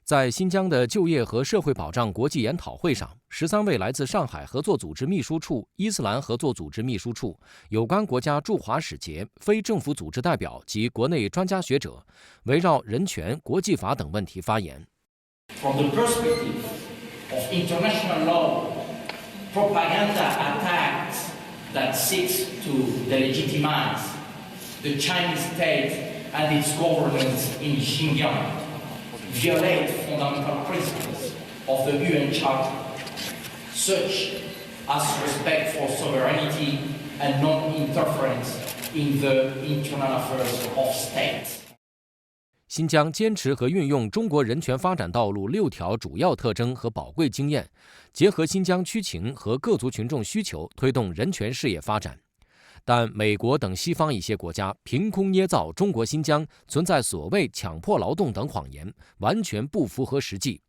在新疆的就业和社会保障国际研讨会上，13位来自上海合作组织秘书处、伊斯兰合作组织秘书处、有关国家驻华使节、非政府组织代表及国内专家学者，围绕人权、国际法等问题发言。From the perspective of international law, propaganda attacks that seeks to delegitimize the Chinese state and its governance in Xinjiang violate fundamental principles of the UN Charter, such as respect for sovereignty and non-interference in the internal affairs of states. 新疆坚持和运用中国人权发展道路6条主要特征和宝贵经验，结合新疆区情和各族群众需求，推动人权事业发展。但美国等西方一些国家凭空捏造中国新疆存在所谓强迫劳动等谎言，完全不符合实际。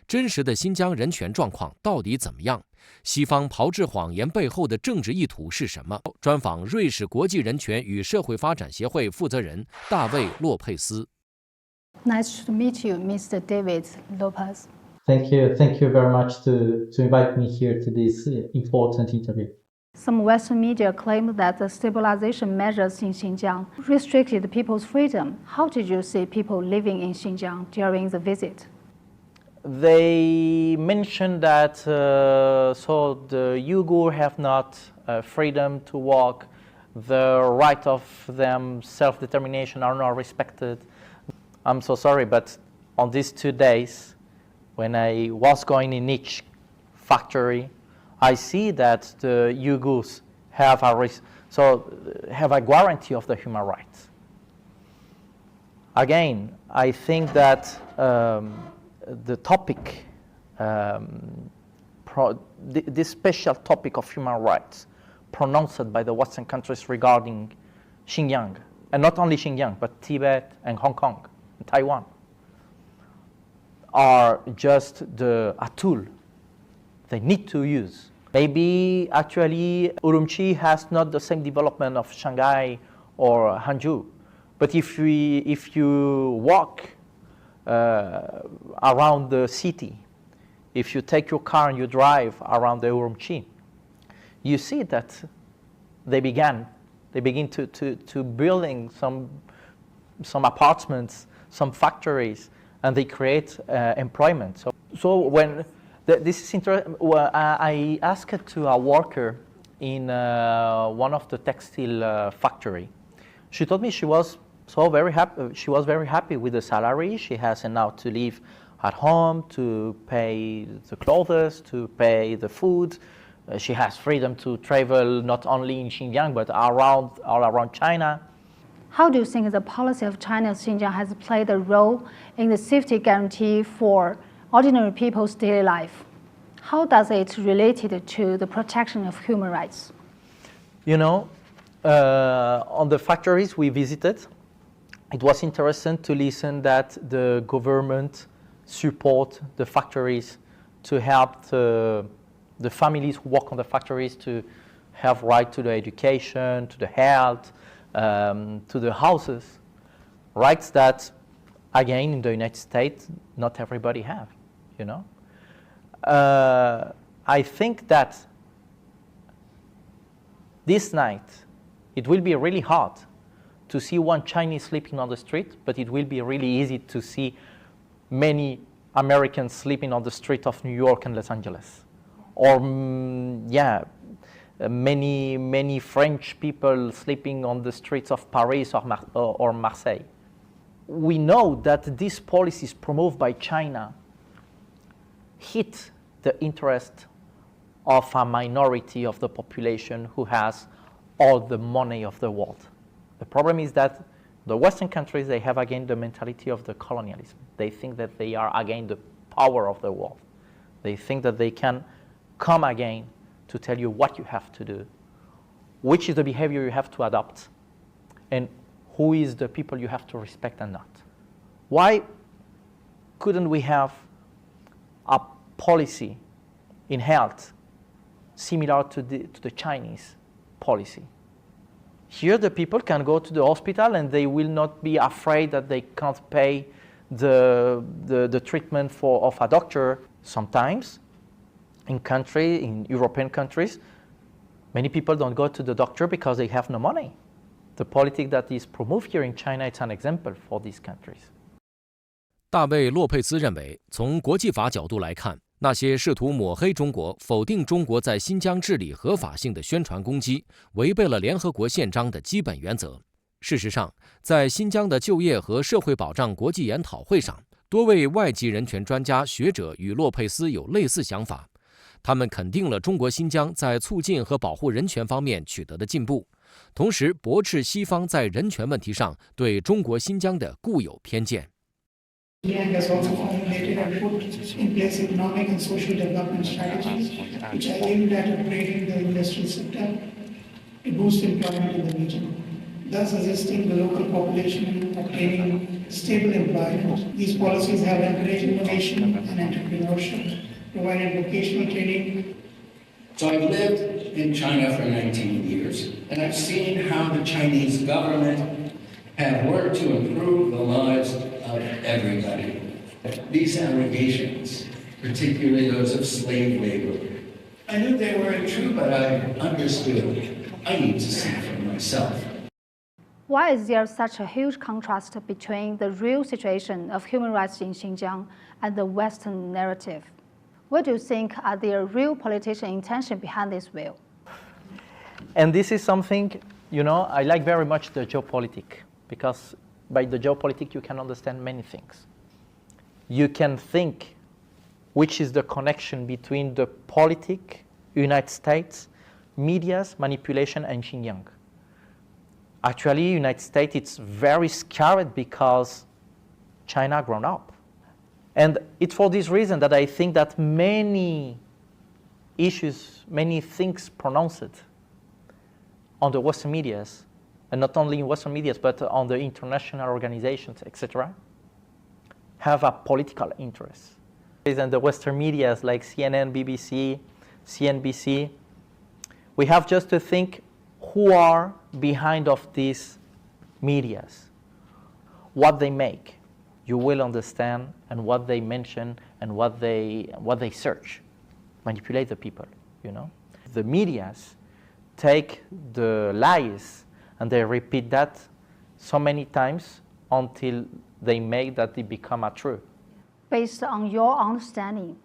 真实的新疆人权状况到底怎么样？西方炮制谎言背后的政治意图是什么？专访瑞士国际人权与社会发展协会负责人大卫·洛佩斯。Nice to meet you, Mr. David Lopez. Thank you very much to invite me here to this important interview. Some Western media claim that the stabilization measures in Xinjiang restricted people's freedom. How did you see people living in Xinjiang during the visit? They mentioned that so the Uyghur have not freedom to walk, the right of them self-determination are not respected. I'm so sorry, but on these 2 days, when I was going in each factory, I see that the Uyghurs have a guarantee of the human rights. Again, I think that the topic, this special topic of human rights pronounced by the Western countries regarding Xinjiang, and not only Xinjiang, but Tibet and Hong Kong and Taiwan, are just a tool they need to use. Maybe actually Urumqi has not the same development of Shanghai or Hangzhou, but if you walk around the city, if you take your car and you drive around the Urumqi, you see that they begin to building some apartments, some factories, and they create employment. So when this is interesting. I asked to a worker in one of the textile factory. She told me she was very happy. She was very happy with the salary. She has enough to live at home, to pay the clothes, to pay the food. She has freedom to travel not only in Xinjiang but all around China. How do you think the policy of China's Xinjiang has played a role in the safety guarantee for ordinary people's daily life? How does it relate to the protection of human rights? You know, on the factories we visited, it was interesting to listen that the government support the factories to help the families who work on the factories to have right to the education, to the health, to the houses, rights that, again, in the United States, not everybody have, you know. I think that this night it will be really hard to see one Chinese sleeping on the street, but it will be really easy to see many Americans sleeping on the street of New York and Los Angeles, or many French people sleeping on the streets of Paris or Marseille. We know that these policies promoted by China hit the interest of a minority of the population who has all the money of the world. The problem is that the Western countries, they have again the mentality of the colonialism. They think that they are again the power of the world. They think that they can come again to tell you what you have to do, which is the behavior you have to adopt, and who is the people you have to respect and not. Why couldn't we have a policy in health similar to the Chinese policy? Here the people can go to the hospital and they will not be afraid that they can't pay the treatment of a doctor. Sometimes in European countries, many people don't go to the doctor because they have no money. The politics that is promoted here in China, it's an example for these countries. 大卫·洛佩兹认为，从国际法角度来看，那些试图抹黑中国、否定中国在新疆治理合法性的宣传攻击，违背了联合国宪章的基本原则。事实上，在新疆的就业和社会保障国际研讨会上，多位外籍人权专家学者与洛佩斯有类似想法。他们肯定了中国新疆在促进和保护人权方面取得的进步，同时驳斥西方在人权问题上对中国新疆的固有偏见。Xinjiang has also formulated and put in place economic and social development strategies which are aimed at upgrading the industrial sector to boost employment in the region, thus assisting the local population in obtaining stable employment. These policies have encouraged innovation and entrepreneurship, provided vocational training. So I've lived in China for 19 years, and I've seen how the Chinese government have worked to improve the lives of everybody. These allegations, particularly those of slave labor, I knew they weren't true, but I understood I need to see for myself. Why is there such a huge contrast between the real situation of human rights in Xinjiang and the Western narrative? What do you think are the real political intentions behind this view? And this is something, I like very much the geopolitics, because by the geopolitics you can understand many things. You can think which is the connection between the politics, United States, media's manipulation, and Xinjiang. Actually, United States, it's very scared because China grown up. And it's for this reason that I think that many issues, many things pronounced on the Western medias, and not only in Western medias, but on the international organizations, etc., have a political interest. And the Western medias like CNN, BBC, CNBC, we have just to think who are behind of these medias, what they make. You will understand, and what they mention, and what they search, manipulate the people, The medias take the lies and they repeat that so many times until they make that it become a truth. Based on your understanding,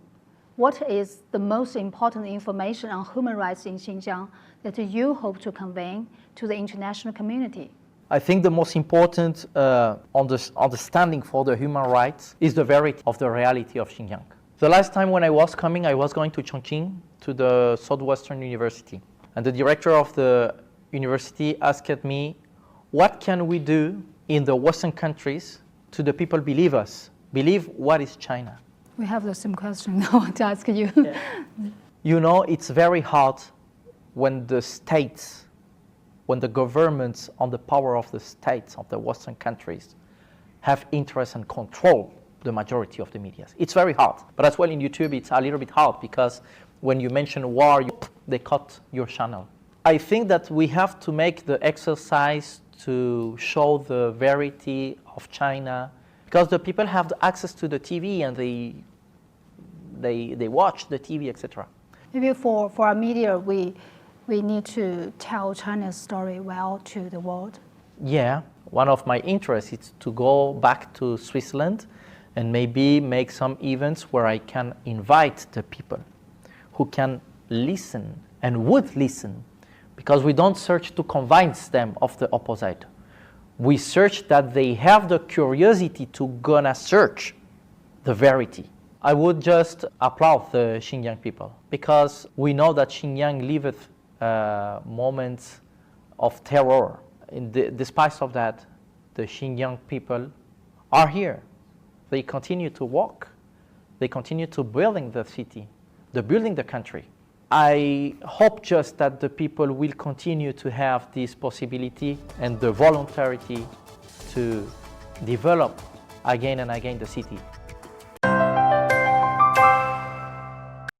what is the most important information on human rights in Xinjiang that you hope to convey to the international community? I think the most important understanding for the human rights is the verity of the reality of Xinjiang. The last time when I was coming, I was going to Chongqing, to the Southwestern University. And the director of the university asked me, what can we do in the Western countries to the people believe us? Believe what is China? We have the same question now to ask you. Yeah. It's very hard when the states, when the governments on the power of the states of the Western countries have interest and control the majority of the media. It's very hard. But as well in YouTube, it's a little bit hard because when you mention war, they cut your channel. I think that we have to make the exercise to show the verity of China because the people have the access to the TV and they watch the TV, etc. Maybe for our media, we need to tell China's story well to the world. Yeah, one of my interests is to go back to Switzerland and maybe make some events where I can invite the people who can listen and would listen, because we don't search to convince them of the opposite. We search that they have the curiosity to gonna search the verity. I would just applaud the Xinjiang people because we know that Xinjiang lived moments of terror. Despite of that, the Xinjiang people are here. They continue to walk. They continue to building the city, building the country. I hope just that the people will continue to have this possibility and the voluntarity to develop again and again the city.